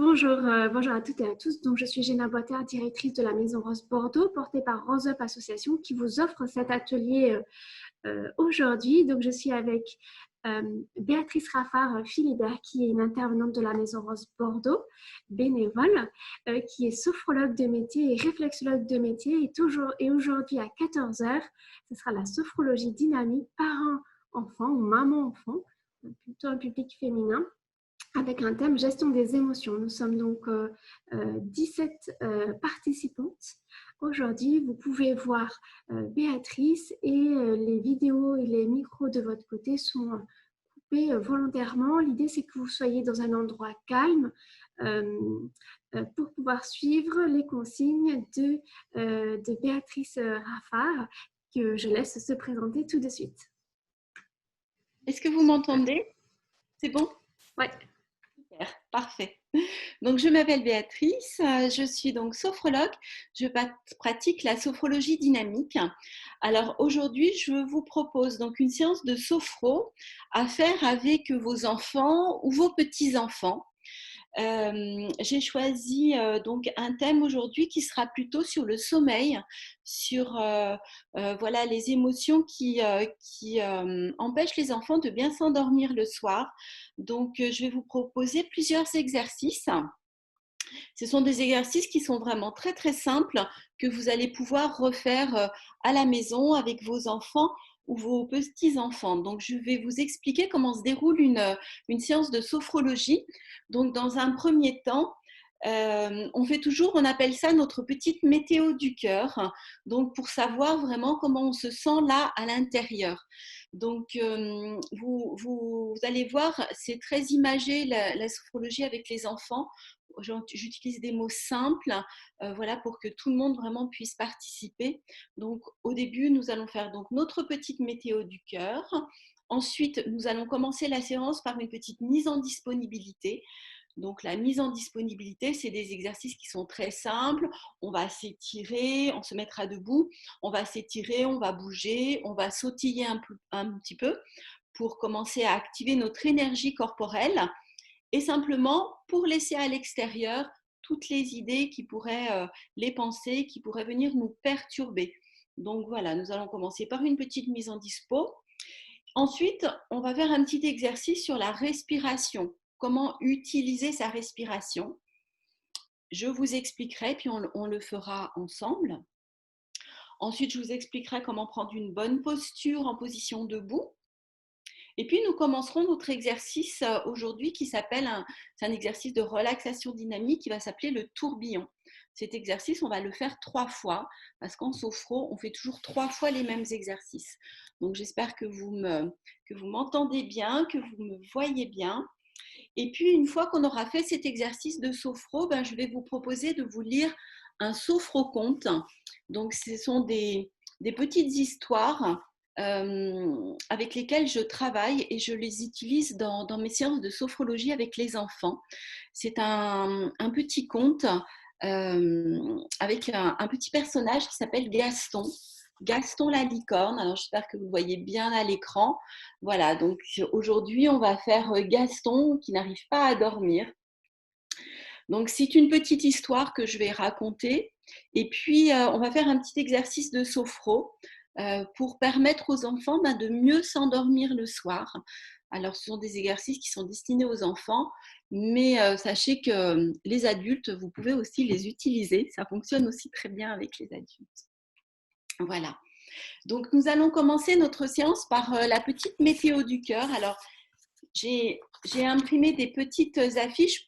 Bonjour à toutes et à tous. Donc, je suis Géna Boiter, directrice de la Maison Rose Bordeaux, portée par Rose Up Association, qui vous offre cet atelier aujourd'hui. Donc, je suis avec euh, Béatrice Raffard-Philibert, qui est une intervenante de la Maison Rose Bordeaux, bénévole, qui est sophrologue de métier et réflexologue de métier. Et aujourd'hui, à 14 heures, ce sera la sophrologie dynamique parent-enfant ou maman-enfant, plutôt un public féminin, avec un thème gestion des émotions. Nous sommes donc 17 participantes. Aujourd'hui, vous pouvez voir Béatrice et les vidéos et les micros de votre côté sont coupés volontairement. L'idée, c'est que vous soyez dans un endroit calme pour pouvoir suivre les consignes de Béatrice Raffard, que je laisse se présenter tout de suite. Est-ce que vous m'entendez? C'est bon? Oui. Super, parfait. Donc, je m'appelle Béatrice, je suis donc sophrologue, je pratique la sophrologie dynamique. Alors aujourd'hui, je vous propose donc une séance de sophro à faire avec vos enfants ou vos petits-enfants. J'ai choisi donc un thème aujourd'hui qui sera plutôt sur le sommeil, sur voilà, les émotions qui empêchent les enfants de bien s'endormir le soir. Donc, je vais vous proposer plusieurs exercices. Ce sont des exercices qui sont vraiment très très simples que vous allez pouvoir refaire à la maison avec vos enfants ou vos petits-enfants. Donc, je vais vous expliquer comment se déroule une séance de sophrologie. Donc, dans un premier temps, on appelle ça notre petite météo du cœur, donc pour savoir vraiment comment on se sent là à l'intérieur. Donc, vous allez voir, c'est très imagé la sophrologie avec les enfants. J'utilise des mots simples, voilà, pour que tout le monde vraiment puisse participer. Donc, au début, nous allons faire donc notre petite météo du cœur. Ensuite, nous allons commencer la séance par une petite mise en disponibilité. Donc, la mise en disponibilité, c'est des exercices qui sont très simples. On va s'étirer, on se mettra debout, on va s'étirer, on va bouger, on va sautiller un petit peu pour commencer à activer notre énergie corporelle et simplement pour laisser à l'extérieur toutes les idées qui pourraient, les pensées qui pourraient venir nous perturber. Donc voilà, nous allons commencer par une petite mise en dispo. Ensuite, on va faire un petit exercice sur la respiration. Comment utiliser sa respiration. Je vous expliquerai, puis on le fera ensemble. Ensuite, je vous expliquerai comment prendre une bonne posture en position debout. Et puis, nous commencerons notre exercice aujourd'hui qui s'appelle, c'est un exercice de relaxation dynamique qui va s'appeler le tourbillon. Cet exercice, on va le faire 3 fois parce qu'en sophro, on fait toujours 3 fois les mêmes exercices. Donc, j'espère que vous m'entendez bien, que vous me voyez bien. Et puis, une fois qu'on aura fait cet exercice de sophro, je vais vous proposer de vous lire un sophro-conte. Donc, ce sont des petites histoires avec lesquelles je travaille et je les utilise dans mes séances de sophrologie avec les enfants. C'est un petit conte avec un petit personnage qui s'appelle Gaston. Gaston la licorne. Alors, j'espère que vous voyez bien à l'écran. Voilà, donc aujourd'hui, on va faire Gaston qui n'arrive pas à dormir. Donc, c'est une petite histoire que je vais raconter. Et puis, on va faire un petit exercice de sophro pour permettre aux enfants de mieux s'endormir le soir. Alors, ce sont des exercices qui sont destinés aux enfants, mais sachez que les adultes, vous pouvez aussi les utiliser. Ça fonctionne aussi très bien avec les adultes. Voilà. Donc, nous allons commencer notre séance par la petite météo du cœur. Alors, j'ai imprimé des petites affiches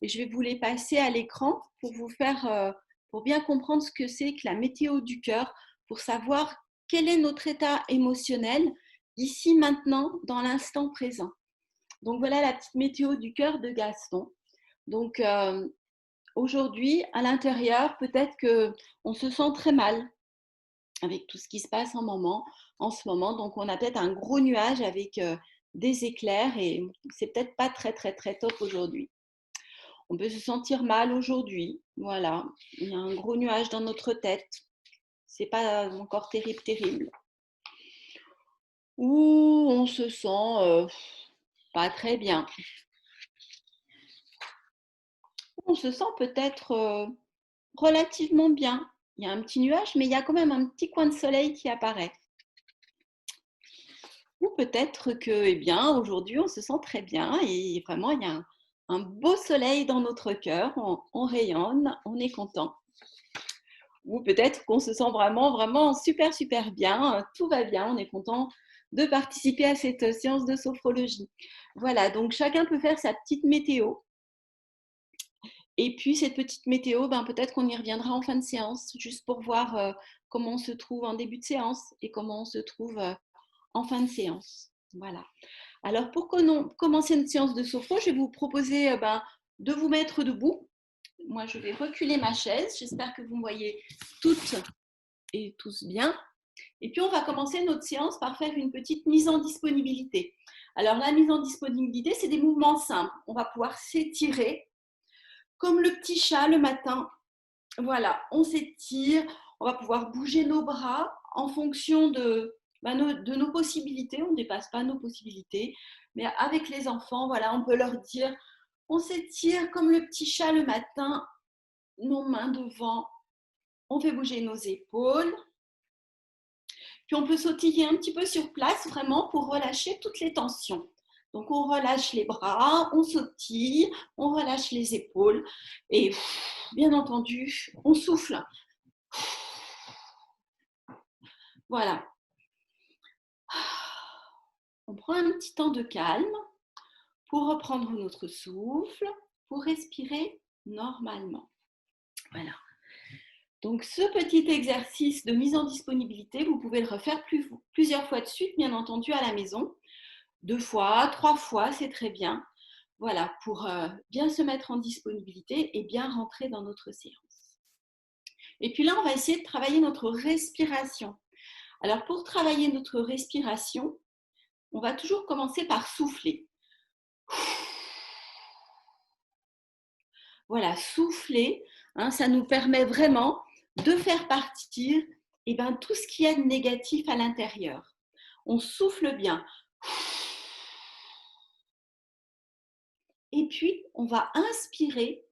et je vais vous les passer à l'écran pour vous faire, pour bien comprendre ce que c'est que la météo du cœur, pour savoir quel est notre état émotionnel ici, maintenant, dans l'instant présent. Donc, voilà la petite météo du cœur de Gaston. Donc, aujourd'hui, à l'intérieur, peut-être qu'on se sent très mal avec tout ce qui se passe en ce moment. Donc, on a peut-être un gros nuage avec des éclairs et c'est peut-être pas très, très, très top aujourd'hui. On peut se sentir mal aujourd'hui. Voilà, il y a un gros nuage dans notre tête. C'est pas encore terrible, terrible. Ou on se sent pas très bien. On se sent peut-être relativement bien. Il y a un petit nuage, mais il y a quand même un petit coin de soleil qui apparaît. Ou peut-être que, eh bien, aujourd'hui, on se sent très bien et vraiment, il y a un beau soleil dans notre cœur, on rayonne, on est content. Ou peut-être qu'on se sent vraiment, vraiment super, super bien, tout va bien, on est content de participer à cette séance de sophrologie. Voilà, donc chacun peut faire sa petite météo. Et puis, cette petite météo, ben, peut-être qu'on y reviendra en fin de séance, juste pour voir comment on se trouve en début de séance et comment on se trouve en fin de séance. Voilà. Alors, pour commencer une séance de sophro, je vais vous proposer de vous mettre debout. Moi, je vais reculer ma chaise. J'espère que vous me voyez toutes et tous bien. Et puis, on va commencer notre séance par faire une petite mise en disponibilité. Alors, la mise en disponibilité, c'est des mouvements simples. On va pouvoir s'étirer comme le petit chat le matin. Voilà, on s'étire. On va pouvoir bouger nos bras en fonction de nos possibilités. On ne dépasse pas nos possibilités. Mais avec les enfants, voilà, on peut leur dire, on s'étire comme le petit chat le matin, nos mains devant. On fait bouger nos épaules. Puis on peut sautiller un petit peu sur place vraiment pour relâcher toutes les tensions. Donc on relâche les bras, on sautille, on relâche les épaules et bien entendu, on souffle. Voilà. On prend un petit temps de calme pour reprendre notre souffle, pour respirer normalement. Voilà. Donc, ce petit exercice de mise en disponibilité, vous pouvez le refaire plusieurs fois de suite, bien entendu, à la maison. 2 fois, 3 fois, c'est très bien. Voilà, pour bien se mettre en disponibilité et bien rentrer dans notre séance. Et puis là, on va essayer de travailler notre respiration. Alors, pour travailler notre respiration, on va toujours commencer par souffler. Voilà, souffler, ça nous permet vraiment de faire partir tout ce qu'il y a de négatif à l'intérieur. On souffle bien. Et puis, on va inspirer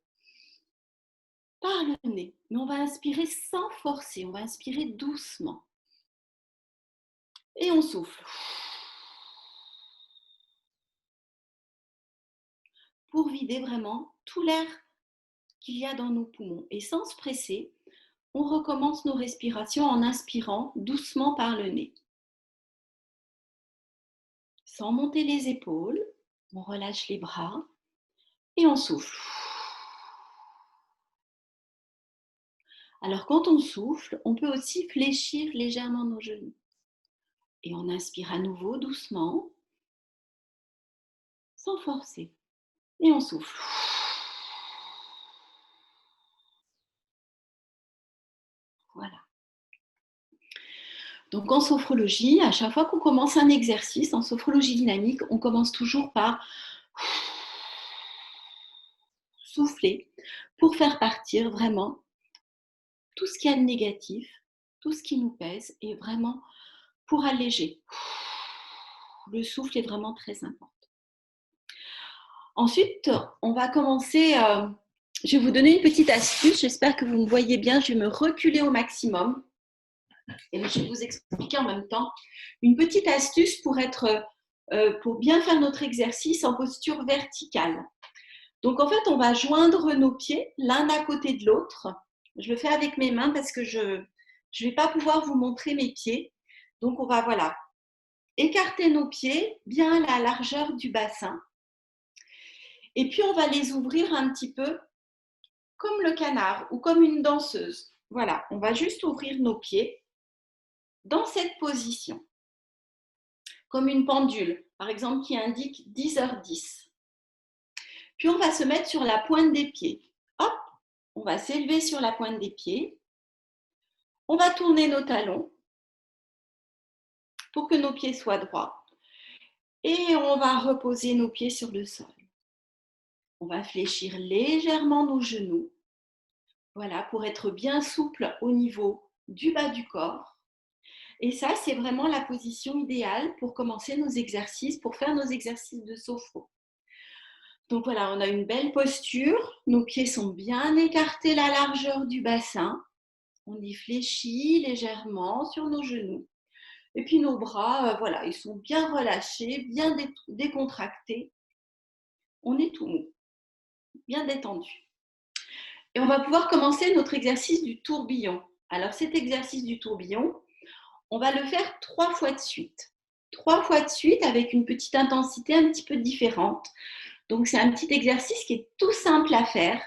par le nez. Mais on va inspirer sans forcer, on va inspirer doucement. Et on souffle. Pour vider vraiment tout l'air qu'il y a dans nos poumons. Et sans se presser, on recommence nos respirations en inspirant doucement par le nez. Sans monter les épaules, on relâche les bras et on souffle. Alors quand on souffle, on peut aussi fléchir légèrement nos genoux. Et on inspire à nouveau doucement, sans forcer. Et on souffle. Voilà. Donc en sophrologie, à chaque fois qu'on commence un exercice, en sophrologie dynamique, on commence toujours par souffler pour faire partir vraiment tout ce qu'il y a de négatif, tout ce qui nous pèse et vraiment pour alléger. Le souffle est vraiment très important. Ensuite, on va commencer, je vais vous donner une petite astuce, j'espère que vous me voyez bien, je vais me reculer au maximum et je vais vous expliquer en même temps une petite astuce pour bien faire notre exercice en posture verticale. Donc en fait, on va joindre nos pieds l'un à côté de l'autre. Je le fais avec mes mains parce que je ne vais pas pouvoir vous montrer mes pieds. Donc on va écarter nos pieds bien à la largeur du bassin. Et puis on va les ouvrir un petit peu comme le canard ou comme une danseuse. Voilà, on va juste ouvrir nos pieds dans cette position, comme une pendule, par exemple, qui indique 10h10. Puis on va se mettre sur la pointe des pieds. Hop, on va s'élever sur la pointe des pieds. On va tourner nos talons pour que nos pieds soient droits. Et on va reposer nos pieds sur le sol. On va fléchir légèrement nos genoux. Voilà, pour être bien souple au niveau du bas du corps. Et ça, c'est vraiment la position idéale pour commencer nos exercices, pour faire nos exercices de sophro. Donc voilà, on a une belle posture. Nos pieds sont bien écartés la largeur du bassin. On y fléchit légèrement sur nos genoux. Et puis nos bras, voilà, ils sont bien relâchés, bien décontractés. On est tout mou, bien détendu. Et on va pouvoir commencer notre exercice du tourbillon. Alors cet exercice du tourbillon, on va le faire 3 fois de suite. 3 fois de suite avec une petite intensité un petit peu différente. Donc c'est un petit exercice qui est tout simple à faire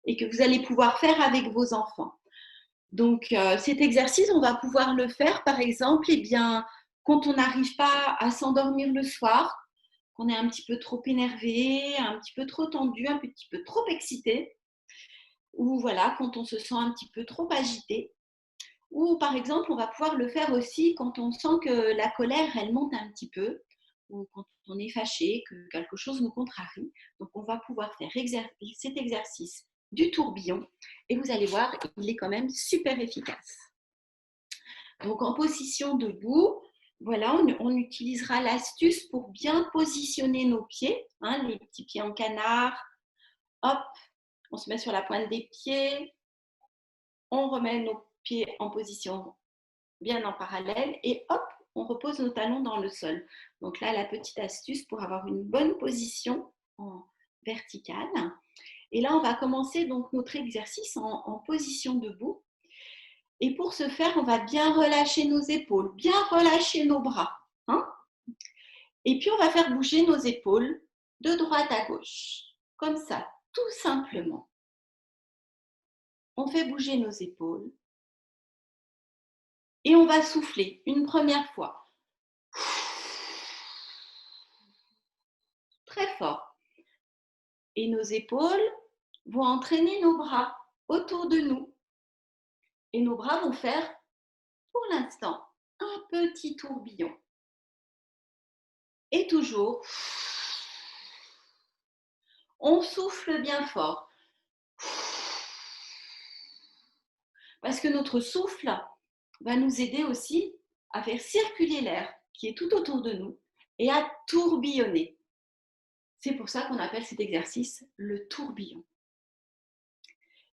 et que vous allez pouvoir faire avec vos enfants. Donc cet exercice, on va pouvoir le faire par exemple quand on n'arrive pas à s'endormir le soir, qu'on est un petit peu trop énervé, un petit peu trop tendu, un petit peu trop excité, ou voilà, quand on se sent un petit peu trop agité. Ou par exemple, on va pouvoir le faire aussi quand on sent que la colère, elle monte un petit peu, ou quand on est fâché, que quelque chose nous contrarie. Donc on va pouvoir faire cet exercice du tourbillon et vous allez voir, il est quand même super efficace. Donc en position debout, voilà, on utilisera l'astuce pour bien positionner nos pieds, hein, les petits pieds en canard. Hop, on se met sur la pointe des pieds, on remet nos pieds en position bien en parallèle et hop, on repose nos talons dans le sol. Donc là, la petite astuce pour avoir une bonne position en verticale. Et là, on va commencer donc notre exercice en position debout. Et pour ce faire, on va bien relâcher nos épaules, bien relâcher nos bras. Hein, et puis, on va faire bouger nos épaules de droite à gauche. Comme ça, tout simplement. On fait bouger nos épaules. Et on va souffler une première fois. Très fort. Et nos épaules vont entraîner nos bras autour de nous. Et nos bras vont faire, pour l'instant, un petit tourbillon. Et toujours, on souffle bien fort. Parce que notre souffle va nous aider aussi à faire circuler l'air qui est tout autour de nous et à tourbillonner. C'est pour ça qu'on appelle cet exercice le tourbillon.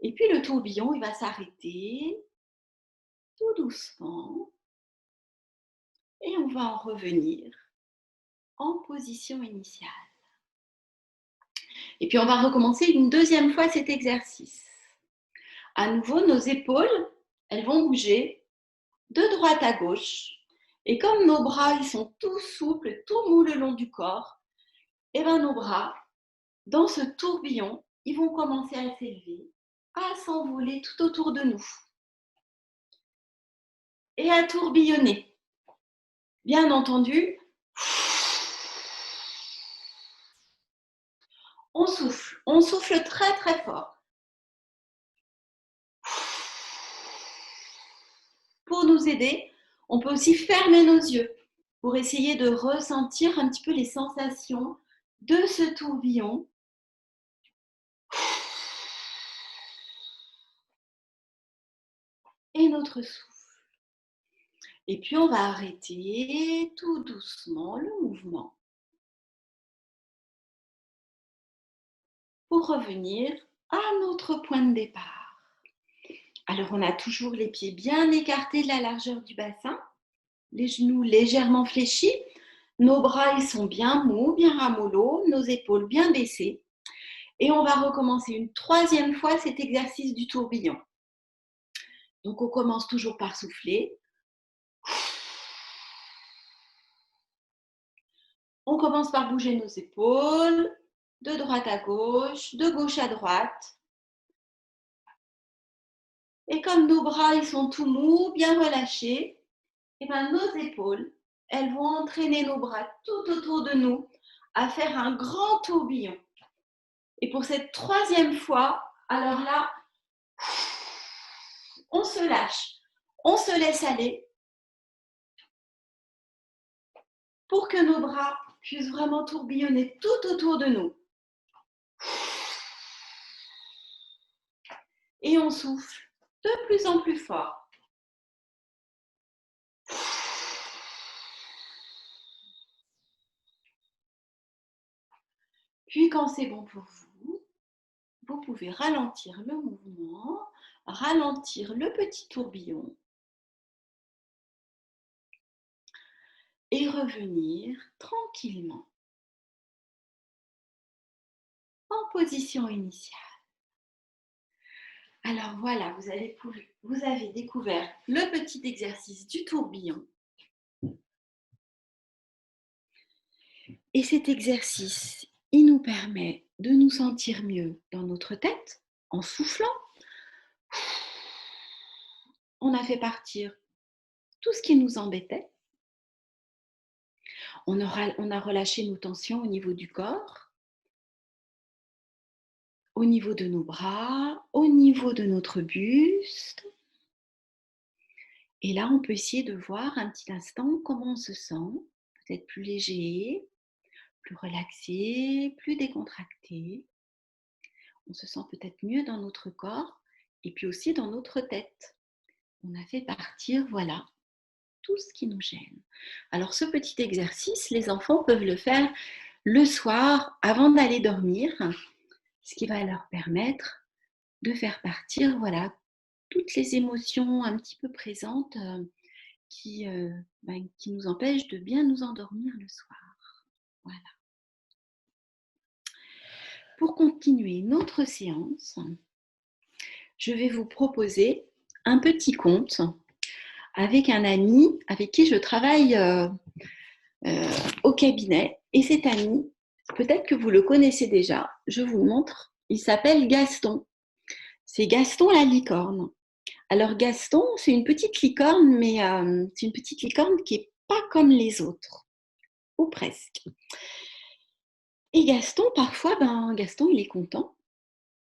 Et puis le tourbillon, il va s'arrêter tout doucement et on va en revenir en position initiale. Et puis on va recommencer une deuxième fois cet exercice. À nouveau, nos épaules, elles vont bouger de droite à gauche. Et comme nos bras, ils sont tout souples, tout mous le long du corps, et bien nos bras, dans ce tourbillon, ils vont commencer à s'élever, à s'envoler tout autour de nous et à tourbillonner. Bien entendu, on souffle très très fort. Pour nous aider, on peut aussi fermer nos yeux pour essayer de ressentir un petit peu les sensations de ce tourbillon. Et notre souffle. Et puis on va arrêter tout doucement le mouvement pour revenir à notre point de départ. Alors on a toujours les pieds bien écartés de la largeur du bassin, les genoux légèrement fléchis, nos bras ils sont bien mous, bien ramollos, nos épaules bien baissées. Et on va recommencer une troisième fois cet exercice du tourbillon. Donc on commence toujours par souffler. On commence par bouger nos épaules de droite à gauche, de gauche à droite. Et comme nos bras ils sont tout mous, bien relâchés, et ben nos épaules, elles vont entraîner nos bras tout autour de nous à faire un grand tourbillon. Et pour cette troisième fois, alors là, on se lâche, on se laisse aller pour que nos bras puissent vraiment tourbillonner tout autour de nous. Et on souffle de plus en plus fort. Puis quand c'est bon pour vous, vous pouvez ralentir le mouvement, ralentir le petit tourbillon et revenir tranquillement en position initiale. Alors voilà, vous avez découvert le petit exercice du tourbillon. Et cet exercice, il nous permet de nous sentir mieux dans notre tête en soufflant. On a fait partir tout ce qui nous embêtait. On a relâché nos tensions au niveau du corps, au niveau de nos bras, au niveau de notre buste. Et là, on peut essayer de voir un petit instant comment on se sent, peut-être plus léger, plus relaxé, plus décontracté. On se sent peut-être mieux dans notre corps et puis aussi dans notre tête. On a fait partir, voilà, tout ce qui nous gêne. Alors ce petit exercice, les enfants peuvent le faire le soir avant d'aller dormir, ce qui va leur permettre de faire partir, voilà, toutes les émotions un petit peu présentes qui nous empêchent de bien nous endormir le soir. Voilà. Pour continuer notre séance, je vais vous proposer un petit conte avec un ami avec qui je travaille au cabinet. Et cet ami, peut-être que vous le connaissez déjà, je vous le montre, il s'appelle Gaston. C'est Gaston la licorne. Alors Gaston, c'est une petite licorne, mais c'est une petite licorne qui n'est pas comme les autres, ou presque. Et Gaston, parfois, Gaston, il est content.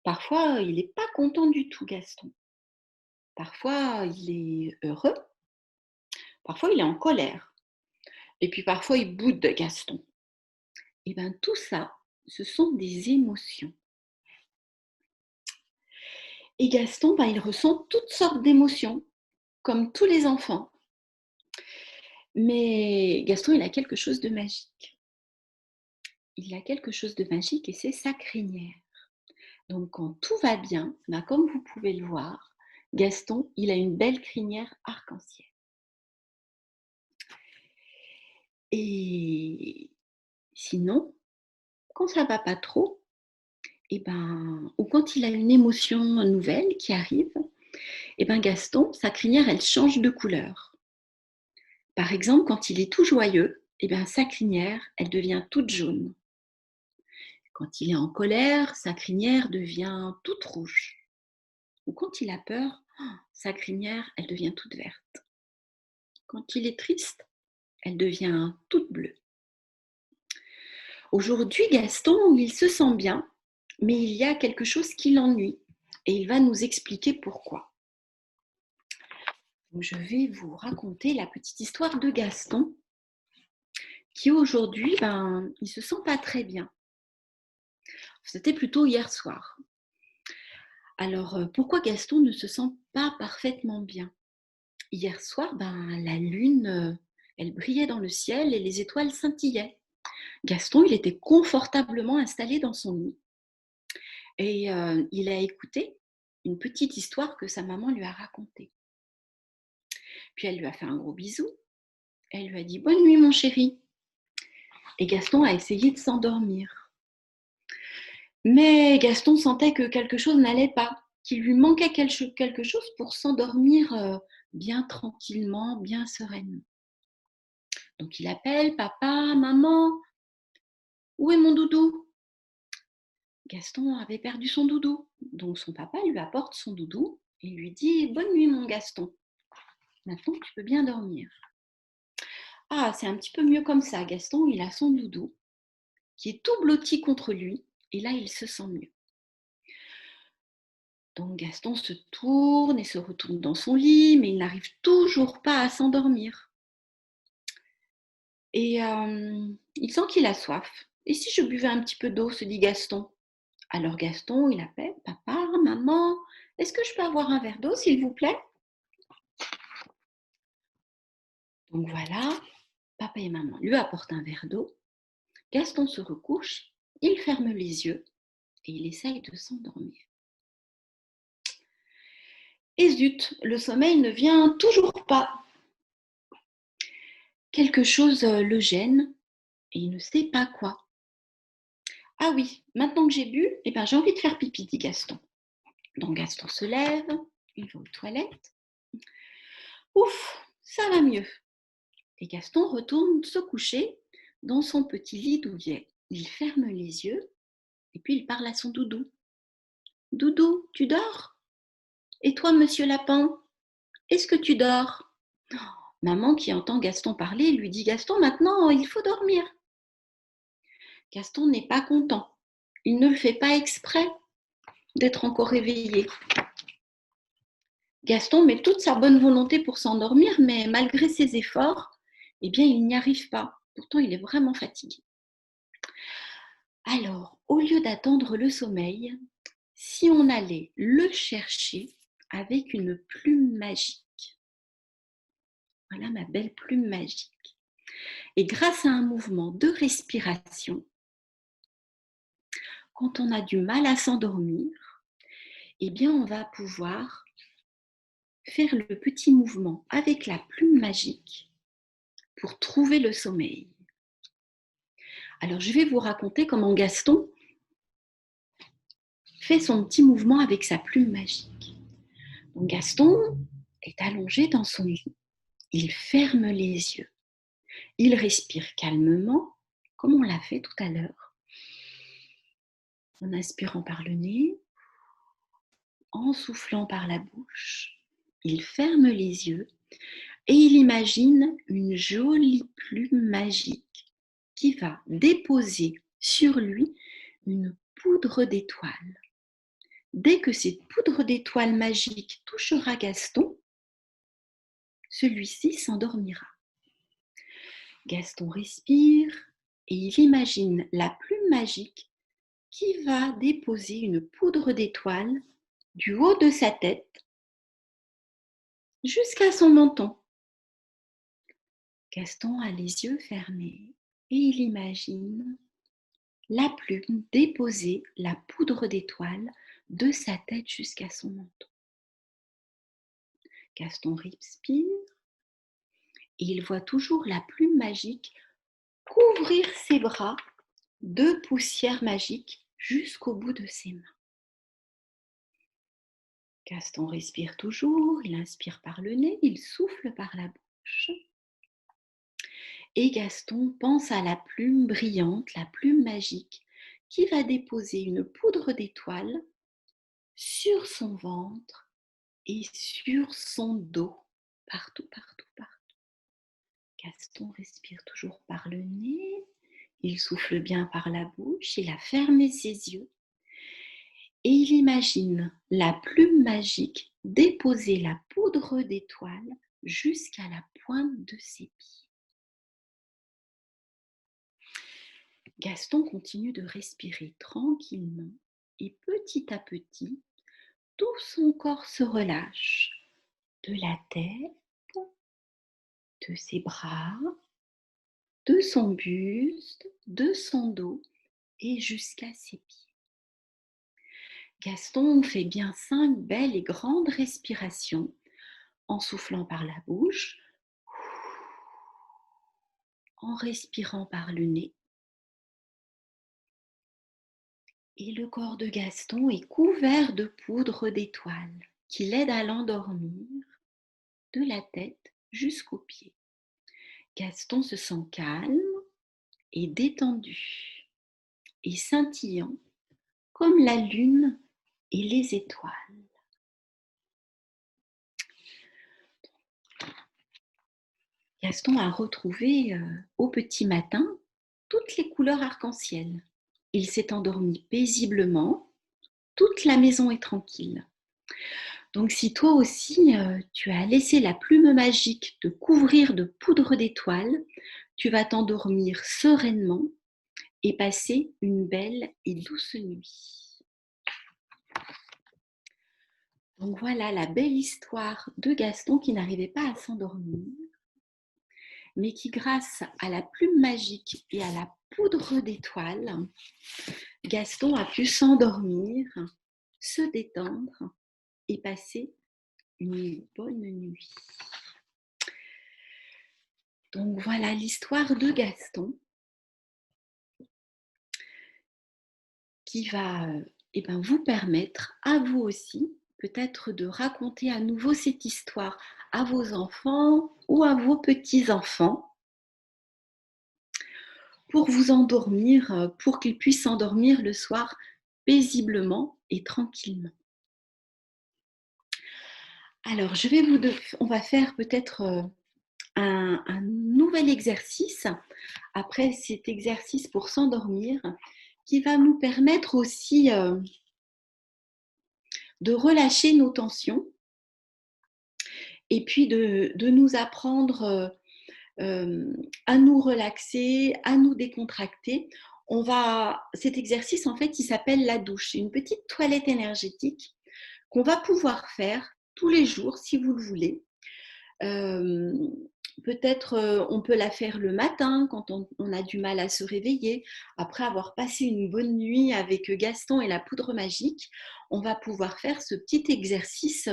Parfois, il n'est pas content du tout, Gaston. Parfois, il est heureux. Parfois, il est en colère. Et puis parfois, il boude de Gaston. Et bien, tout ça, ce sont des émotions. Et Gaston, il ressent toutes sortes d'émotions, comme tous les enfants. Mais Gaston, il a quelque chose de magique. Il a quelque chose de magique et c'est sa crinière. Donc, quand tout va bien, comme vous pouvez le voir, Gaston, il a une belle crinière arc-en-ciel. Et sinon, quand ça ne va pas trop, ou quand il a une émotion nouvelle qui arrive, Gaston, sa crinière, elle change de couleur. Par exemple, quand il est tout joyeux, sa crinière, elle devient toute jaune. Quand il est en colère, sa crinière devient toute rouge. Ou quand il a peur, sa crinière, elle devient toute verte. Quand il est triste, elle devient toute bleue. Aujourd'hui, Gaston, il se sent bien, mais il y a quelque chose qui l'ennuie et il va nous expliquer pourquoi. Donc, je vais vous raconter la petite histoire de Gaston qui aujourd'hui, il se sent pas très bien. C'était plutôt hier soir. Alors, pourquoi Gaston ne se sent pas parfaitement bien? Hier soir, la lune, elle brillait dans le ciel et les étoiles scintillaient. Gaston, il était confortablement installé dans son lit et il a écouté une petite histoire que sa maman lui a racontée. Puis elle lui a fait un gros bisou. Elle lui a dit « Bonne nuit, mon chéri ». Et Gaston a essayé de s'endormir. Mais Gaston sentait que quelque chose n'allait pas, qu'il lui manquait quelque chose pour s'endormir bien tranquillement, bien sereinement. Donc il appelle « Papa, maman, où est mon doudou ?» Gaston avait perdu son doudou. Donc son papa lui apporte son doudou et lui dit « Bonne nuit, mon Gaston. Maintenant, tu peux bien dormir. » Ah, c'est un petit peu mieux comme ça. Gaston, il a son doudou qui est tout blotti contre lui et là, il se sent mieux. Donc Gaston se tourne et se retourne dans son lit, mais il n'arrive toujours pas à s'endormir. Et il sent qu'il a soif. Et si je buvais un petit peu d'eau, se dit Gaston. Alors Gaston, il appelle « Papa, maman, est-ce que je peux avoir un verre d'eau, s'il vous plaît ?» Donc voilà, papa et maman lui apportent un verre d'eau. Gaston se recouche il ferme les yeux et il essaye de s'endormir. Et zut, le sommeil ne vient toujours pas. Quelque chose le gêne et il ne sait pas quoi. Ah oui, maintenant que j'ai bu, j'ai envie de faire pipi, dit Gaston. Donc Gaston se lève, il va aux toilettes. Ouf, ça va mieux. Et Gaston retourne se coucher dans son petit lit douillet. Il ferme les yeux et puis il parle à son doudou. Doudou, tu dors? Et toi, monsieur Lapin, est-ce que tu dors? Maman, qui entend Gaston parler, lui dit: Gaston, maintenant, il faut dormir. Gaston n'est pas content. Il ne le fait pas exprès d'être encore réveillé. Gaston met toute sa bonne volonté pour s'endormir, mais malgré ses efforts, il n'y arrive pas. Pourtant, il est vraiment fatigué. Alors, au lieu d'attendre le sommeil, si on allait le chercher avec une plume magique. Voilà ma belle plume magique. Et grâce à un mouvement de respiration, quand on a du mal à s'endormir, on va pouvoir faire le petit mouvement avec la plume magique pour trouver le sommeil. Alors, je vais vous raconter comment Gaston fait son petit mouvement avec sa plume magique. Donc, Gaston est allongé dans son lit. Il ferme les yeux. Il respire calmement, comme on l'a fait tout à l'heure. En inspirant par le nez, en soufflant par la bouche, il ferme les yeux et il imagine une jolie plume magique qui va déposer sur lui une poudre d'étoiles. Dès que cette poudre d'étoiles magique touchera Gaston, celui-ci s'endormira. Gaston respire et il imagine la plume magique qui va déposer une poudre d'étoiles du haut de sa tête jusqu'à son menton. Gaston a les yeux fermés et il imagine la plume déposer la poudre d'étoiles de sa tête jusqu'à son menton. Gaston respire et il voit toujours la plume magique couvrir ses bras de poussière magique jusqu'au bout de ses mains. Gaston respire toujours, il inspire par le nez, il souffle par la bouche. Et Gaston pense à la plume brillante, la plume magique, qui va déposer une poudre d'étoiles sur son ventre et sur son dos, partout, partout, partout. Gaston respire toujours par le nez, il souffle bien par la bouche, il a fermé ses yeux et il imagine la plume magique déposer la poudre d'étoiles jusqu'à la pointe de ses pieds. Gaston continue de respirer tranquillement et petit à petit, tout son corps se relâche, de la tête, de ses bras, de son buste, de son dos et jusqu'à ses pieds. Gaston fait bien 5 belles et grandes respirations en soufflant par la bouche, en respirant par le nez. Et le corps de Gaston est couvert de poudre d'étoiles qui l'aide à l'endormir de la tête jusqu'aux pieds. Gaston se sent calme et détendu et scintillant comme la lune et les étoiles. Gaston a retrouvé au petit matin toutes les couleurs arc-en-ciel. Il s'est endormi paisiblement, toute la maison est tranquille. Donc si toi aussi tu as laissé la plume magique te couvrir de poudre d'étoiles, tu vas t'endormir sereinement et passer une belle et douce nuit. Donc voilà la belle histoire de Gaston qui n'arrivait pas à s'endormir, mais qui grâce à la plume magique et à la poudre d'étoiles, Gaston a pu s'endormir, se détendre et passer une bonne nuit. Donc voilà l'histoire de Gaston qui va vous permettre à vous aussi peut-être de raconter à nouveau cette histoire à vos enfants ou à vos petits-enfants pour vous endormir, pour qu'ils puissent s'endormir le soir paisiblement et tranquillement. Alors, on va faire peut-être un nouvel exercice après cet exercice pour s'endormir qui va nous permettre aussi de relâcher nos tensions et puis de nous apprendre à nous relaxer, à nous décontracter. Cet exercice, en fait, il s'appelle la douche. C'est une petite toilette énergétique qu'on va pouvoir faire tous les jours si vous le voulez. Peut-être on peut la faire le matin quand on a du mal à se réveiller. Après avoir passé une bonne nuit avec Gaston et la poudre magique, on va pouvoir faire ce petit exercice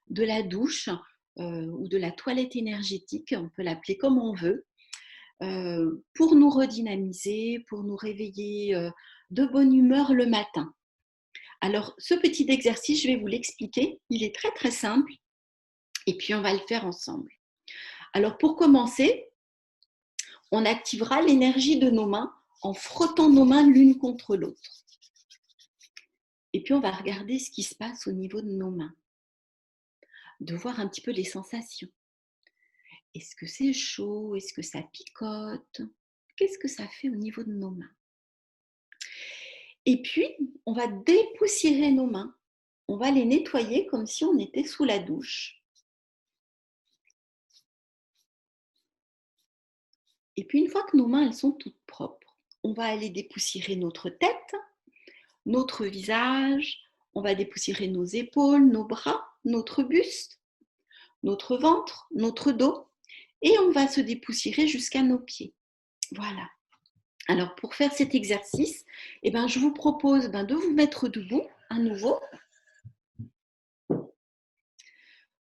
de la douche ou de la toilette énergétique, on peut l'appeler comme on veut, pour nous redynamiser, pour nous réveiller de bonne humeur le matin. Alors, ce petit exercice, je vais vous l'expliquer. Il est très très simple et puis on va le faire ensemble. Alors, pour commencer, on activera l'énergie de nos mains en frottant nos mains l'une contre l'autre. Et puis, on va regarder ce qui se passe au niveau de nos mains, de voir un petit peu les sensations. Est-ce que c'est chaud? Est-ce que ça picote? Qu'est-ce que ça fait au niveau de nos mains? Et puis, on va dépoussiérer nos mains. On va les nettoyer comme si on était sous la douche. Et puis, une fois que nos mains elles sont toutes propres, on va aller dépoussiérer notre tête, notre visage, on va dépoussiérer nos épaules, nos bras, notre buste, notre ventre, notre dos, et on va se dépoussiérer jusqu'à nos pieds. Voilà. Alors, pour faire cet exercice, je vous propose de vous mettre debout à nouveau.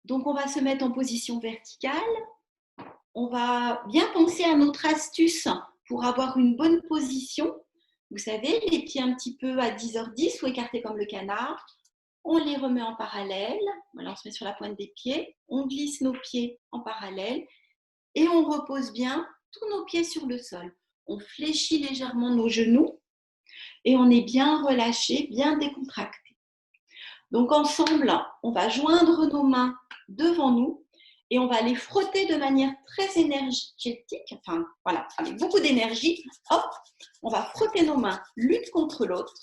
Donc, on va se mettre en position verticale. On va bien penser à notre astuce pour avoir une bonne position. Vous savez, les pieds un petit peu à 10h10 ou écartés comme le canard. On les remet en parallèle. Voilà, on se met sur la pointe des pieds. On glisse nos pieds en parallèle et on repose bien tous nos pieds sur le sol. On fléchit légèrement nos genoux et on est bien relâché, bien décontracté. Donc ensemble, on va joindre nos mains devant nous et on va les frotter de manière très énergétique, avec beaucoup d'énergie. Hop, on va frotter nos mains l'une contre l'autre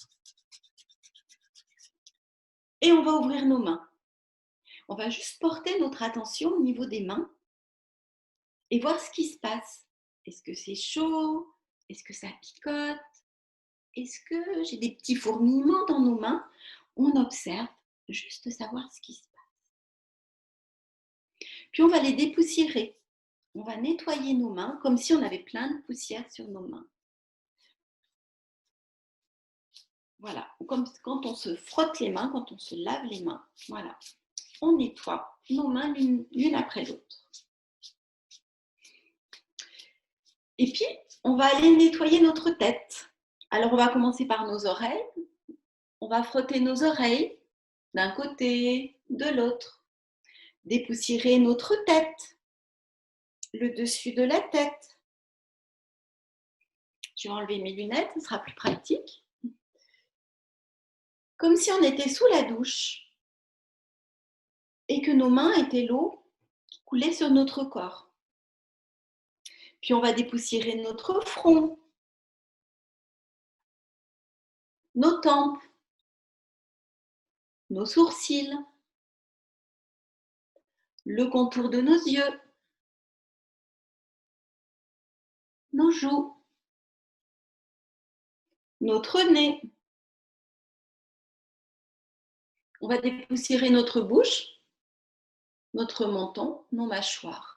et on va ouvrir nos mains. On va juste porter notre attention au niveau des mains et voir ce qui se passe. Est-ce que c'est chaud? Est-ce que ça picote? Est-ce que j'ai des petits fourmillements dans nos mains? On observe, juste savoir ce qui se passe. Puis on va les dépoussiérer. On va nettoyer nos mains comme si on avait plein de poussière sur nos mains. Voilà, comme quand on se frotte les mains, quand on se lave les mains. Voilà, on nettoie nos mains l'une après l'autre. Et puis, on va aller nettoyer notre tête. Alors, on va commencer par nos oreilles. On va frotter nos oreilles d'un côté, de l'autre. Dépoussiérer notre tête, le dessus de la tête. Je vais enlever mes lunettes, ce sera plus pratique. Comme si on était sous la douche et que nos mains étaient l'eau qui coulait sur notre corps. Puis on va dépoussiérer notre front, nos tempes, nos sourcils, le contour de nos yeux, nos joues, notre nez. On va dépoussiérer notre bouche, notre menton, nos mâchoires.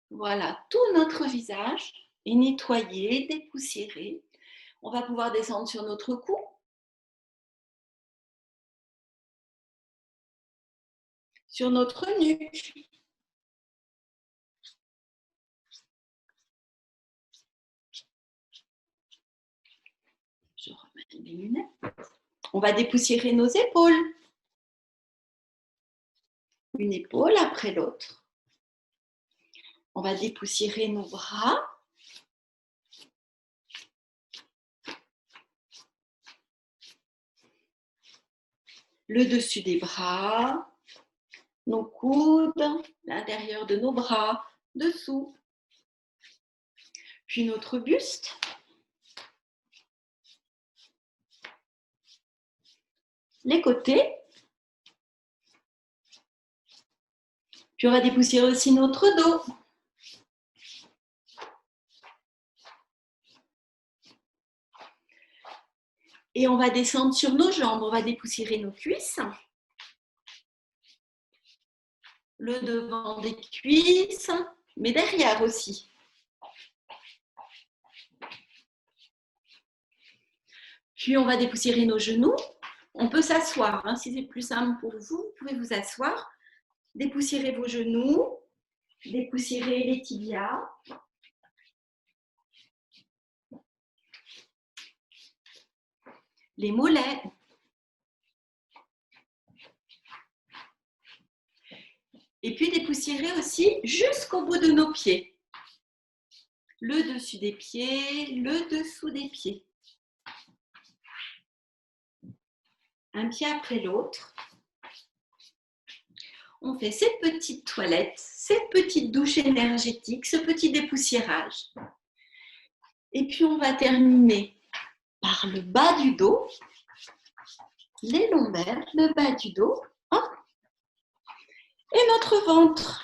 Voilà, tout notre visage et nettoyer, dépoussiérer. On va pouvoir descendre sur notre cou. Sur notre nuque. Je remets les lunettes. On va dépoussiérer nos épaules. Une épaule après l'autre. On va dépoussiérer nos bras. Le dessus des bras, nos coudes, l'intérieur de nos bras, dessous. Puis notre buste. Les côtés. Puis on va dépoussiérer aussi notre dos. Et on va descendre sur nos jambes. On va dépoussiérer nos cuisses. Le devant des cuisses, mais derrière aussi. Puis on va dépoussiérer nos genoux. On peut s'asseoir, hein, si c'est plus simple pour vous, vous pouvez vous asseoir. Dépoussiérez vos genoux, dépoussiérez les tibias. Les mollets. Et puis dépoussiérer aussi jusqu'au bout de nos pieds. Le dessus des pieds, le dessous des pieds. Un pied après l'autre. On fait cette petite toilette, cette petite douche énergétique, ce petit dépoussiérage. Et puis on va terminer par le bas du dos, les lombaires, le bas du dos, et notre ventre.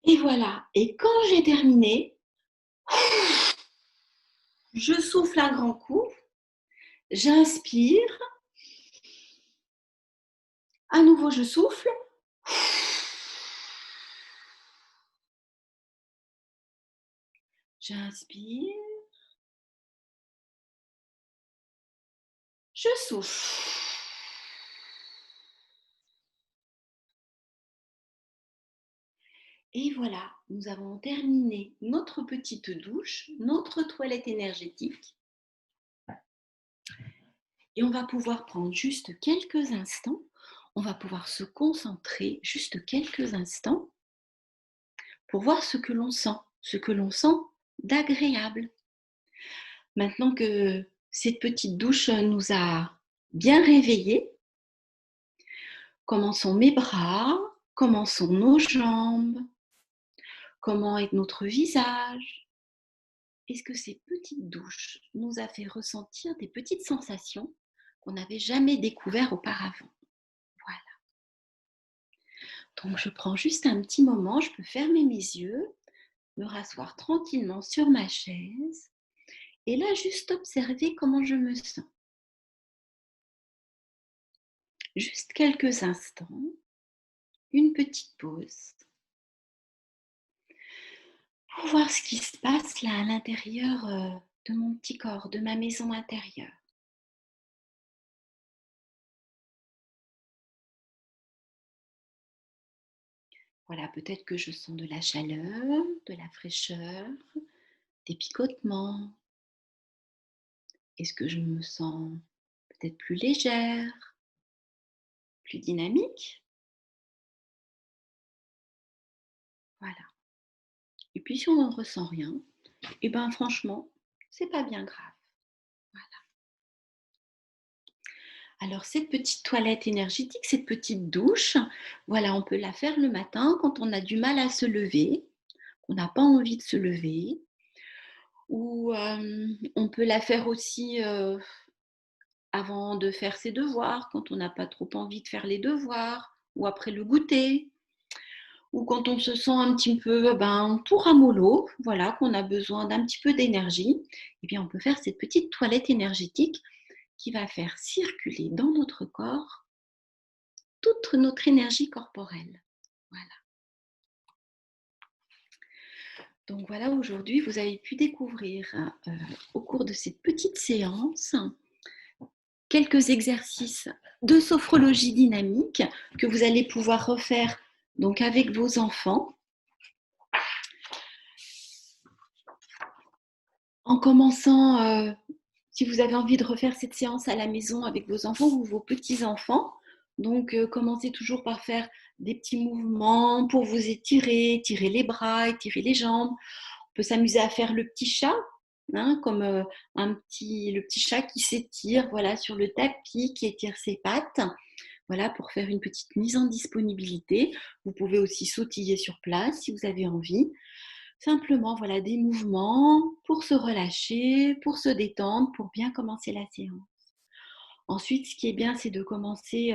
Et voilà. Et quand j'ai terminé, je souffle un grand coup, j'inspire, à nouveau je souffle, j'inspire, je souffle. Et voilà, nous avons terminé notre petite douche, notre toilette énergétique. Et on va pouvoir prendre juste quelques instants, on va pouvoir se concentrer juste quelques instants pour voir ce que l'on sent d'agréable. Maintenant que cette petite douche nous a bien réveillés, comment sont mes bras, comment sont nos jambes, comment est notre visage. Est-ce que ces petites douches nous a fait ressentir des petites sensations qu'on n'avait jamais découvertes auparavant? Voilà. Donc je prends juste un petit moment, je peux fermer mes yeux, me rasseoir tranquillement sur ma chaise et là juste observer comment je me sens. Juste quelques instants, une petite pause pour voir ce qui se passe là à l'intérieur de mon petit corps, de ma maison intérieure. Voilà, peut-être que je sens de la chaleur, de la fraîcheur, des picotements. Est-ce que je me sens peut-être plus légère, plus dynamique? Voilà. Et puis si on ne ressent rien, eh bien franchement, c'est pas bien grave. Voilà. Alors cette petite toilette énergétique, cette petite douche, voilà, on peut la faire le matin quand on a du mal à se lever, qu'on n'a pas envie de se lever. Ou on peut la faire aussi avant de faire ses devoirs, quand on n'a pas trop envie de faire les devoirs, ou après le goûter, ou quand on se sent un petit peu tout ramollo, voilà, qu'on a besoin d'un petit peu d'énergie, eh bien on peut faire cette petite toilette énergétique qui va faire circuler dans notre corps toute notre énergie corporelle. Voilà. Donc voilà, aujourd'hui, vous avez pu découvrir au cours de cette petite séance quelques exercices de sophrologie dynamique que vous allez pouvoir refaire donc avec vos enfants. En commençant, si vous avez envie de refaire cette séance à la maison avec vos enfants ou vos petits-enfants, donc commencez toujours par faire des petits mouvements pour vous étirer, étirer les bras, étirer les jambes. On peut s'amuser à faire le petit chat, hein, comme le petit chat qui s'étire voilà, sur le tapis, qui étire ses pattes. Voilà, pour faire une petite mise en disponibilité. Vous pouvez aussi sautiller sur place si vous avez envie. Simplement, voilà, des mouvements pour se relâcher, pour se détendre, pour bien commencer la séance. Ensuite, ce qui est bien, c'est de commencer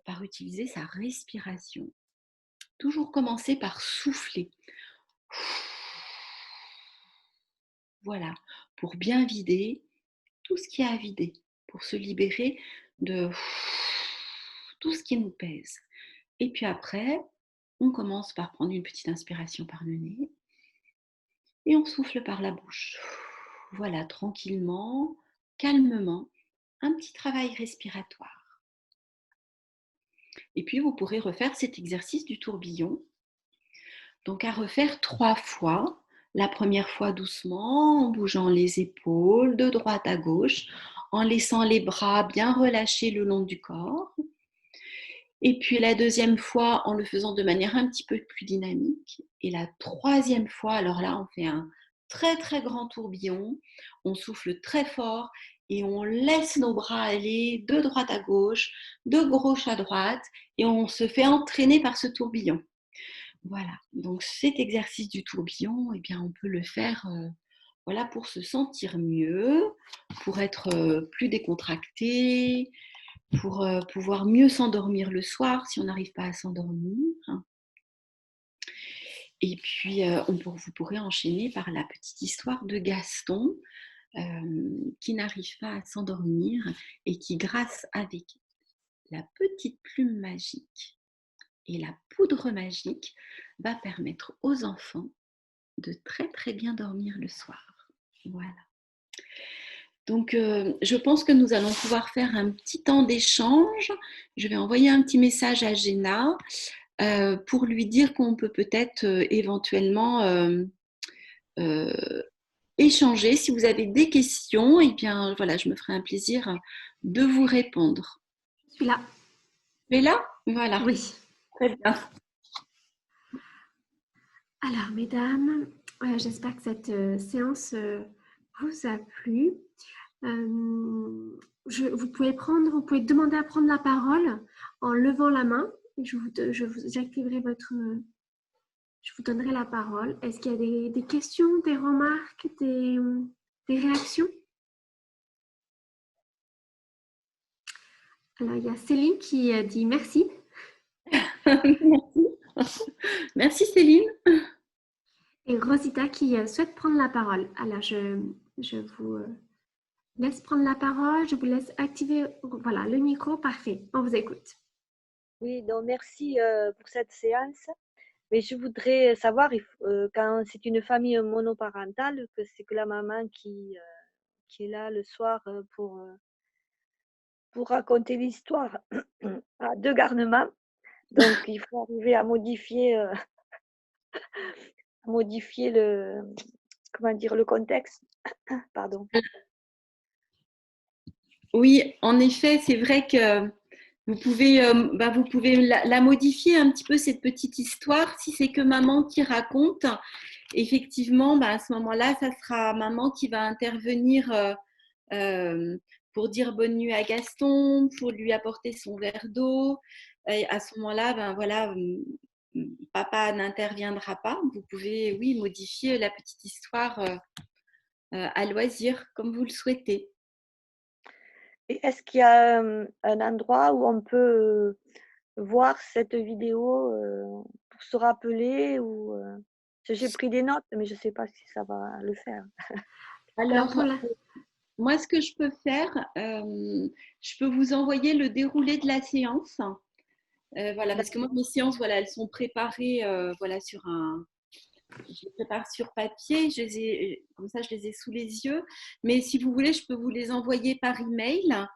par utiliser sa respiration. Toujours commencer par souffler. Voilà, pour bien vider tout ce qu'il y a à vider, pour se libérer de tout ce qui nous pèse. Et puis après, on commence par prendre une petite inspiration par le nez et on souffle par la bouche. Voilà, tranquillement, calmement, un petit travail respiratoire. Et puis, vous pourrez refaire cet exercice du tourbillon. Donc, à refaire 3 fois. La première fois doucement, en bougeant les épaules de droite à gauche, en laissant les bras bien relâchés le long du corps. Et puis la deuxième fois, en le faisant de manière un petit peu plus dynamique. Et la troisième fois, alors là, on fait un très très grand tourbillon. On souffle très fort et on laisse nos bras aller de droite à gauche, de gauche à droite, et on se fait entraîner par ce tourbillon. Voilà, donc cet exercice du tourbillon, eh bien, on peut le faire voilà, pour se sentir mieux, pour être plus décontracté, pour pouvoir mieux s'endormir le soir si on n'arrive pas à s'endormir. Et puis, vous pourrez enchaîner par la petite histoire de Gaston qui n'arrive pas à s'endormir et qui, grâce avec la petite plume magique et la poudre magique, va permettre aux enfants de très très bien dormir le soir. Voilà. Donc, je pense que nous allons pouvoir faire un petit temps d'échange. Je vais envoyer un petit message à Géna pour lui dire qu'on peut peut-être éventuellement échanger. Si vous avez des questions, eh bien, voilà, je me ferai un plaisir de vous répondre. Je suis là. Tu es là? Voilà. Oui. Très bien. Alors, mesdames, j'espère que cette séance vous a plu. Vous pouvez demander à prendre la parole en levant la main. Et j'activerai je vous donnerai la parole. Est-ce qu'il y a des questions, des remarques, des réactions? Alors, il y a Céline qui dit merci. Merci. Merci Céline. Et Rosita qui souhaite prendre la parole. Alors, je vous laisse prendre la parole. Je vous laisse activer voilà, le micro. Parfait. On vous écoute. Oui, donc merci pour cette séance. Mais je voudrais savoir, quand c'est une famille monoparentale, que c'est que la maman qui est là le soir pour raconter l'histoire à deux garnements. Donc, il faut arriver à modifier le contexte. Pardon. Oui, en effet, c'est vrai que vous pouvez la modifier un petit peu, cette petite histoire. Si c'est que maman qui raconte, effectivement, à ce moment-là, ça sera maman qui va intervenir pour dire bonne nuit à Gaston, pour lui apporter son verre d'eau. Et à ce moment-là, voilà, papa n'interviendra pas. Vous pouvez, oui, modifier la petite histoire à loisir, comme vous le souhaitez. Et est-ce qu'il y a un endroit où on peut voir cette vidéo pour se rappeler ou j'ai pris des notes, mais je ne sais pas si ça va le faire. Alors, moi, ce que je peux faire, je peux vous envoyer le déroulé de la séance Voilà, parce que moi, mes séances, voilà, elles sont préparées voilà, je les prépare sur papier, comme ça je les ai sous les yeux. Mais si vous voulez, je peux vous les envoyer par email.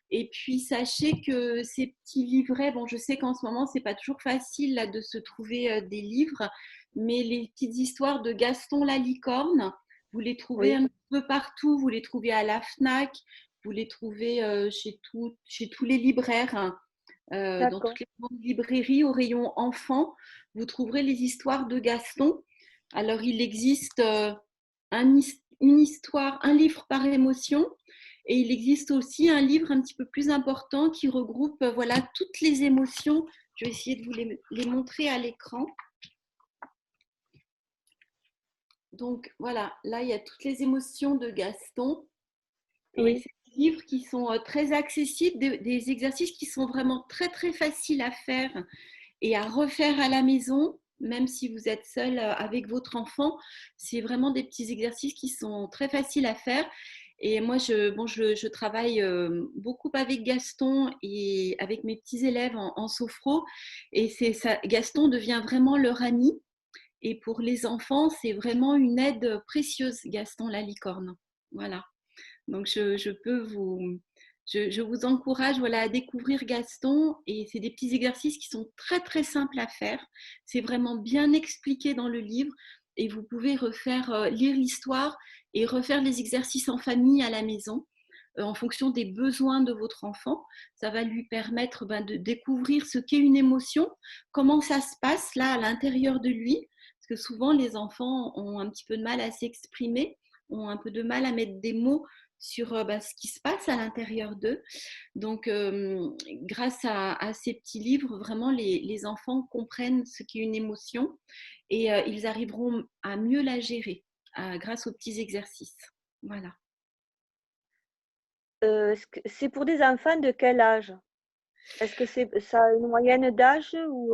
Et puis sachez que ces petits livrets, bon, je sais qu'en ce moment c'est pas toujours facile là, de se trouver des livres, mais les petites histoires de Gaston la licorne, vous les trouvez Oui, un peu partout. Vous les trouvez à la Fnac, vous les trouvez chez tous les libraires, hein. Dans d'accord. toutes les grandes librairies au rayon enfants, vous trouverez les histoires de Gaston. Alors, il existe une histoire, un livre par émotion, et il existe aussi un livre un petit peu plus important qui regroupe voilà, toutes les émotions. Je vais essayer de vous les montrer à l'écran. Donc, voilà, là, il y a toutes les émotions de Gaston. Et Oui. c'est des livres qui sont très accessibles, des exercices qui sont vraiment très, très faciles à faire et à refaire à la maison, même si vous êtes seul avec votre enfant. C'est vraiment des petits exercices qui sont très faciles à faire. Et moi, je travaille beaucoup avec Gaston et avec mes petits élèves en sophro. Et Gaston devient vraiment leur ami. Et pour les enfants, c'est vraiment une aide précieuse, Gaston la licorne. Voilà. Donc, je vous encourage voilà, à découvrir Gaston, et c'est des petits exercices qui sont très très simples à faire. C'est vraiment bien expliqué dans le livre, et vous pouvez lire l'histoire et refaire les exercices en famille à la maison en fonction des besoins de votre enfant. Ça va lui permettre de découvrir ce qu'est une émotion, comment ça se passe là à l'intérieur de lui, parce que souvent les enfants ont un petit peu de mal à s'exprimer, ont un peu de mal à mettre des mots sur ce qui se passe à l'intérieur d'eux. Donc, grâce à ces petits livres, vraiment, les enfants comprennent ce qu'est une émotion, et ils arriveront à mieux la gérer grâce aux petits exercices. Voilà. C'est pour des enfants de quel âge? Est-ce que ça a une moyenne d'âge ou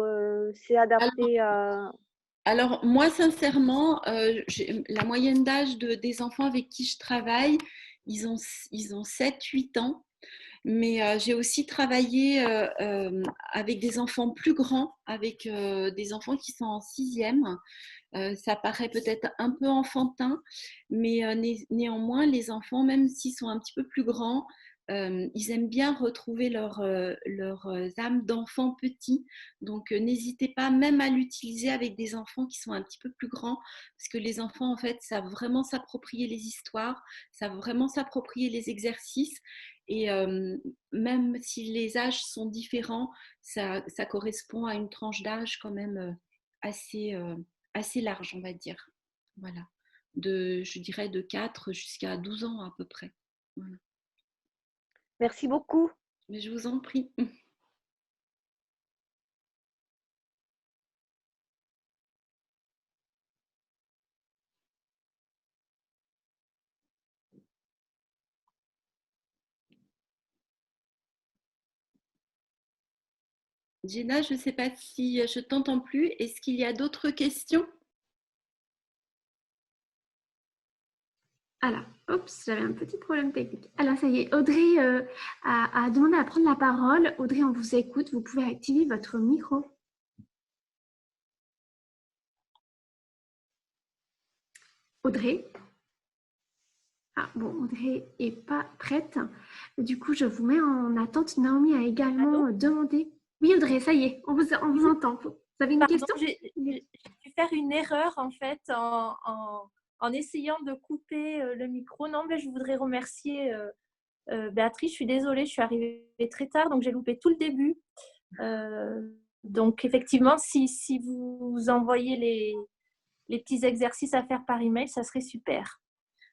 c'est Alors, adapté à… alors, moi, sincèrement, la moyenne d'âge des enfants avec qui je travaille, ils ont 7-8 ans. Mais j'ai aussi travaillé avec des enfants plus grands, avec des enfants qui sont en sixième. Ça paraît peut-être un peu enfantin, mais néanmoins, les enfants, même s'ils sont un petit peu plus grands, ils aiment bien retrouver leur âme d'enfant petit. Donc, n'hésitez pas même à l'utiliser avec des enfants qui sont un petit peu plus grands, parce que les enfants, en fait, savent vraiment s'approprier les histoires, savent vraiment s'approprier les exercices. Et même si les âges sont différents, ça correspond à une tranche d'âge quand même assez, assez large, on va dire. Voilà. Je dirais de 4 jusqu'à 12 ans à peu près. Voilà. Merci beaucoup. Mais je vous en prie. Gina, je ne sais pas si je t'entends plus. Est-ce qu'il y a d'autres questions? Alors, oups, j'avais un petit problème technique. Alors, ça y est, Audrey a demandé à prendre la parole. Audrey, on vous écoute. Vous pouvez activer votre micro. Audrey? Ah, bon, Audrey n'est pas prête. Du coup, je vous mets en attente. Naomi a Allô? également demandé. Oui, Audrey, ça y est, on vous Oui, entend. Vous avez une pardon, question? j'ai dû faire une erreur en fait en essayant de couper le micro. Non, mais je voudrais remercier Béatrice. Je suis désolée, je suis arrivée très tard, donc j'ai loupé tout le début. Donc effectivement, si vous envoyez les petits exercices à faire par email, ça serait super.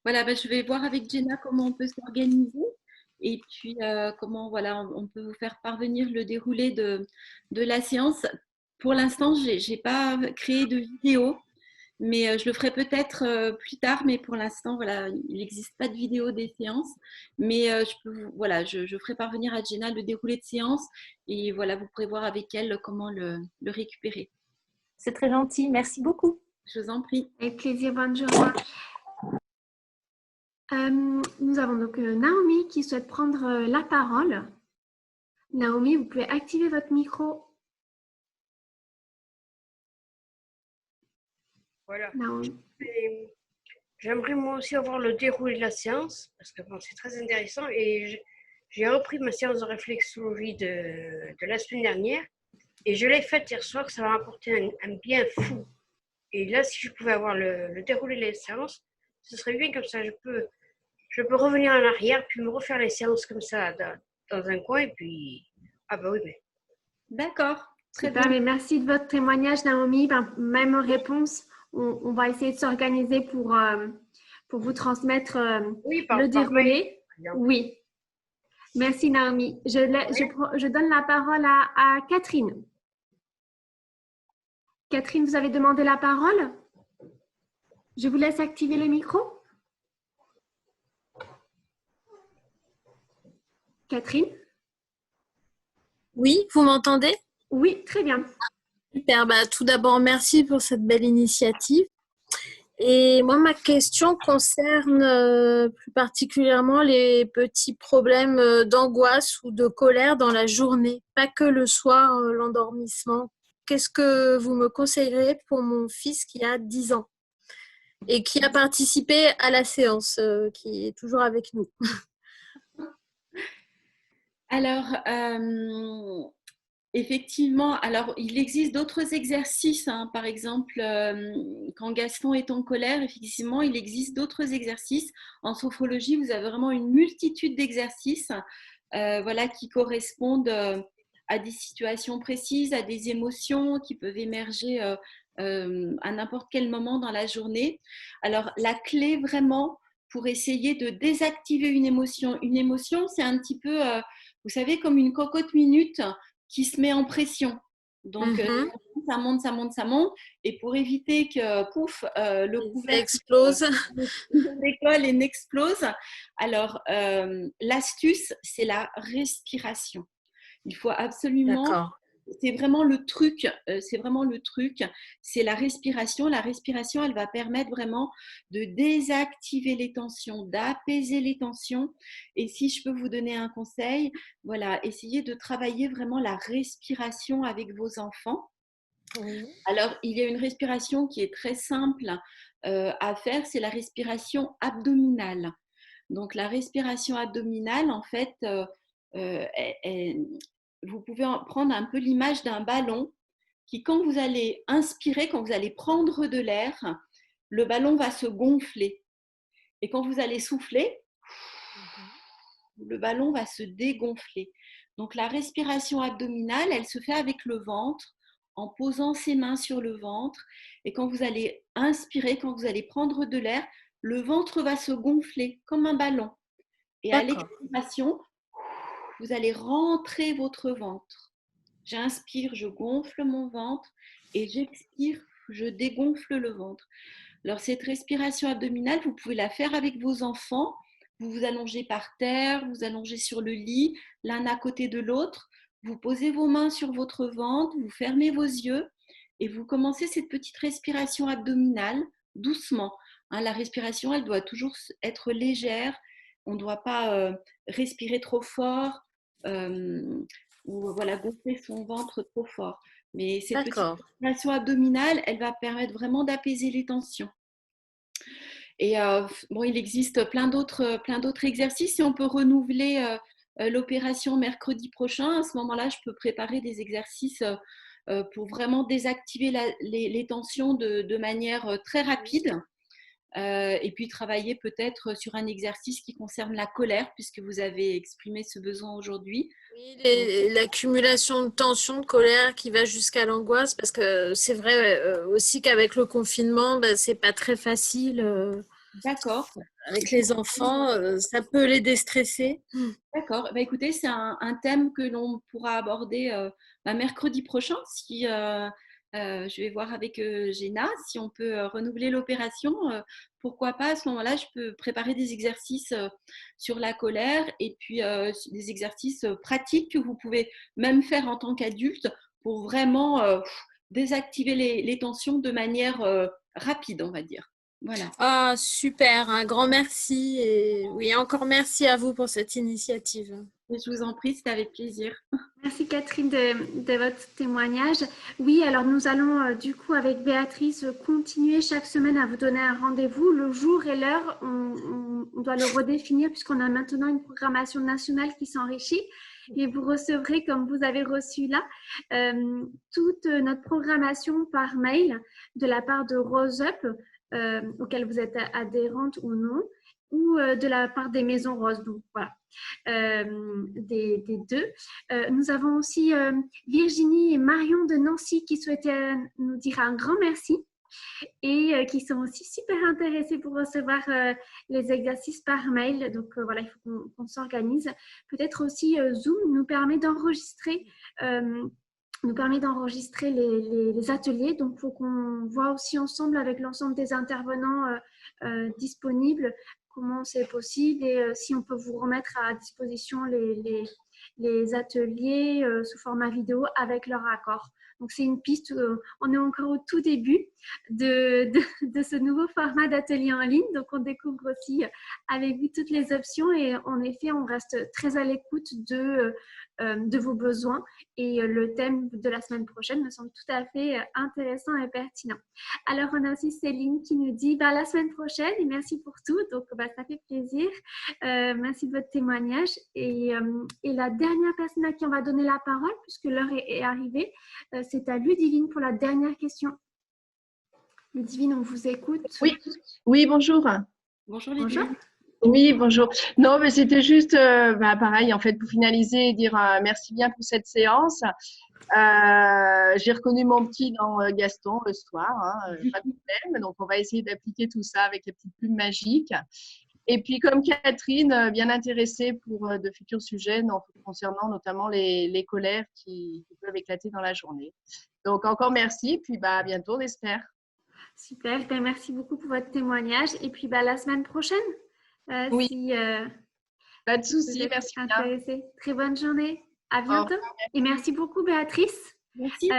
Voilà, je vais voir avec Jenna comment on peut s'organiser, et puis comment voilà, on peut vous faire parvenir le déroulé de la séance. Pour l'instant, je n'ai pas créé de vidéo, mais je le ferai peut-être plus tard. Mais pour l'instant, voilà, il n'existe pas de vidéo des séances. Mais voilà, je ferai parvenir à Jenna le déroulé de séance, et voilà, vous pourrez voir avec elle comment le récupérer. C'est très gentil. Merci beaucoup. Je vous en prie. Avec plaisir, bonne journée. Nous avons donc Naomi qui souhaite prendre la parole. Naomi, vous pouvez activer votre micro. Voilà. Naomi. Et j'aimerais moi aussi avoir le déroulé de la séance, parce que bon, c'est très intéressant. Et j'ai repris ma séance de réflexologie de la semaine dernière. Et je l'ai faite hier soir, ça m'a apporté un bien fou. Et là, si je pouvais avoir le déroulé de la séance, ce serait bien comme ça. Je peux revenir en arrière, puis me refaire les séances comme ça dans un coin. Et puis, ah bah oui, mais D'accord, très Super, bien. mais merci de votre témoignage, Naomi. Ben, même réponse, on va essayer de s'organiser pour vous transmettre oui, le par mail, déroulé. par exemple. Oui, merci, Naomi. Je donne la parole à Catherine. Catherine, vous avez demandé la parole? Je vous laisse activer le micro. Catherine? Oui, vous m'entendez? Oui, très bien. Super. Bah, tout d'abord, merci pour cette belle initiative. Et moi, ma question concerne plus particulièrement les petits problèmes d'angoisse ou de colère dans la journée, pas que le soir, l'endormissement. Qu'est-ce que vous me conseillerez pour mon fils qui a 10 ans et qui a participé à la séance, qui est toujours avec nous? Alors, effectivement, alors il existe d'autres exercices, hein. Par exemple, quand Gaston est en colère, effectivement, il existe d'autres exercices. En sophrologie, vous avez vraiment une multitude d'exercices voilà, qui correspondent à des situations précises, à des émotions qui peuvent émerger à n'importe quel moment dans la journée. Alors, la clé vraiment pour essayer de désactiver une émotion, c'est un petit peu, vous savez, comme une cocotte minute qui se met en pression. Donc, ça monte, ça monte, ça monte. Et pour éviter que, pouf, le Ça couvercle explose. décolle et n'explose, alors l'astuce, c'est la respiration. Il faut absolument, D'accord. c'est vraiment le truc, c'est la respiration. La respiration, elle va permettre vraiment de désactiver les tensions, d'apaiser les tensions. Et si je peux vous donner un conseil, voilà, essayez de travailler vraiment la respiration avec vos enfants. Oui. Alors, il y a une respiration qui est très simple à faire, c'est la respiration abdominale. Donc, la respiration abdominale, en fait, vous pouvez prendre un peu l'image d'un ballon qui, quand vous allez inspirer, quand vous allez prendre de l'air, le ballon va se gonfler. Et quand vous allez souffler, le ballon va se dégonfler. Donc, la respiration abdominale, elle se fait avec le ventre, en posant ses mains sur le ventre. Et quand vous allez inspirer, quand vous allez prendre de l'air, le ventre va se gonfler comme un ballon. Et à D'accord. l'expiration, vous allez rentrer votre ventre. J'inspire, je gonfle mon ventre et j'expire, je dégonfle le ventre. Alors cette respiration abdominale, vous pouvez la faire avec vos enfants. Vous vous allongez par terre, vous allongez sur le lit, l'un à côté de l'autre. Vous posez vos mains sur votre ventre, vous fermez vos yeux et vous commencez cette petite respiration abdominale doucement. La respiration, elle doit toujours être légère. On ne doit pas respirer trop fort ou voilà, gonfler son ventre trop fort. Mais cette petite D'accord. respiration abdominale, elle va permettre vraiment d'apaiser les tensions. Et bon, il existe plein d'autres exercices. Si on peut renouveler l'opération mercredi prochain, à ce moment-là, je peux préparer des exercices pour vraiment désactiver les tensions de manière très rapide. Et puis travailler peut-être sur un exercice qui concerne la colère, puisque vous avez exprimé ce besoin aujourd'hui. Oui, l'accumulation de tension, de colère qui va jusqu'à l'angoisse, parce que c'est vrai aussi qu'avec le confinement, c'est pas très facile. D'accord. Avec les enfants, ça peut les déstresser. D'accord. Bah, écoutez, c'est un thème que l'on pourra aborder mercredi prochain. Si je vais voir avec Géna si on peut renouveler l'opération. Pourquoi pas à ce moment-là, je peux préparer des exercices sur la colère et puis des exercices pratiques que vous pouvez même faire en tant qu'adulte pour vraiment désactiver les tensions de manière rapide, on va dire. Voilà. Ah, super, un grand merci. Et oui, encore merci à vous pour cette initiative. Je vous en prie, c'était avec plaisir. Merci Catherine de votre témoignage. Oui, alors nous allons du coup avec Béatrice continuer chaque semaine à vous donner un rendez-vous. Le jour et l'heure, on doit le redéfinir puisqu'on a maintenant une programmation nationale qui s'enrichit. Et vous recevrez, comme vous avez reçu là, toute notre programmation par mail de la part de Rose Up, auquel vous êtes adhérente ou non, ou de la part des Maisons Roses. Donc voilà. Des deux. Nous avons aussi Virginie et Marion de Nancy qui souhaitaient nous dire un grand merci et qui sont aussi super intéressés pour recevoir les exercices par mail. Donc voilà, il faut qu'on s'organise. Peut-être aussi Zoom nous permet d'enregistrer les ateliers. Donc, il faut qu'on voit aussi ensemble avec l'ensemble des intervenants disponibles comment c'est possible et si on peut vous remettre à disposition les ateliers sous format vidéo avec leur accord. Donc, c'est une piste, on est encore au tout début de ce nouveau format d'atelier en ligne. Donc, on découvre aussi avec vous toutes les options et en effet, on reste très à l'écoute de vos besoins et le thème de la semaine prochaine me semble tout à fait intéressant et pertinent. Alors, on a aussi Céline qui nous dit la semaine prochaine et merci pour tout. Donc, ça fait plaisir. Merci de votre témoignage. Et la dernière personne à qui on va donner la parole, puisque l'heure est arrivée, c'est à Ludivine pour la dernière question. Ludivine, on vous écoute. Oui, bonjour. Bonjour Ludivine. Oui, bonjour. Non, mais c'était juste, pareil, en fait, pour finaliser, dire merci bien pour cette séance. J'ai reconnu mon petit dans Gaston le soir, pas de problème. Donc, on va essayer d'appliquer tout ça avec les petites plumes magiques. Et puis, comme Catherine, bien intéressée pour de futurs sujets concernant notamment les colères qui peuvent éclater dans la journée. Donc, encore merci. Puis, à bientôt, on espère. Super. Merci beaucoup pour votre témoignage. Et puis, la semaine prochaine. Oui. Si, pas de souci. Merci bien. Très bonne journée. À bientôt. Et merci beaucoup, Béatrice. Merci.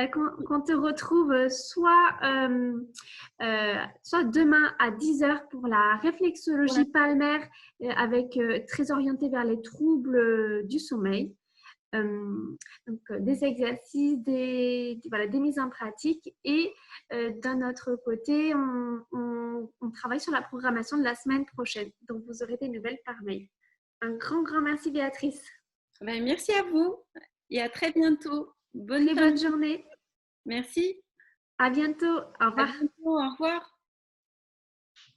Qu'on te retrouve soit demain à 10h pour la réflexologie palmaire très orientée vers les troubles du sommeil. Donc, des exercices, des mises en pratique et d'un autre côté, on travaille sur la programmation de la semaine prochaine. Donc, vous aurez des nouvelles par mail. Un grand merci, Béatrice. Merci à vous et à très bientôt. Bonne journée. Merci. À bientôt. Au revoir. À bientôt. Au revoir.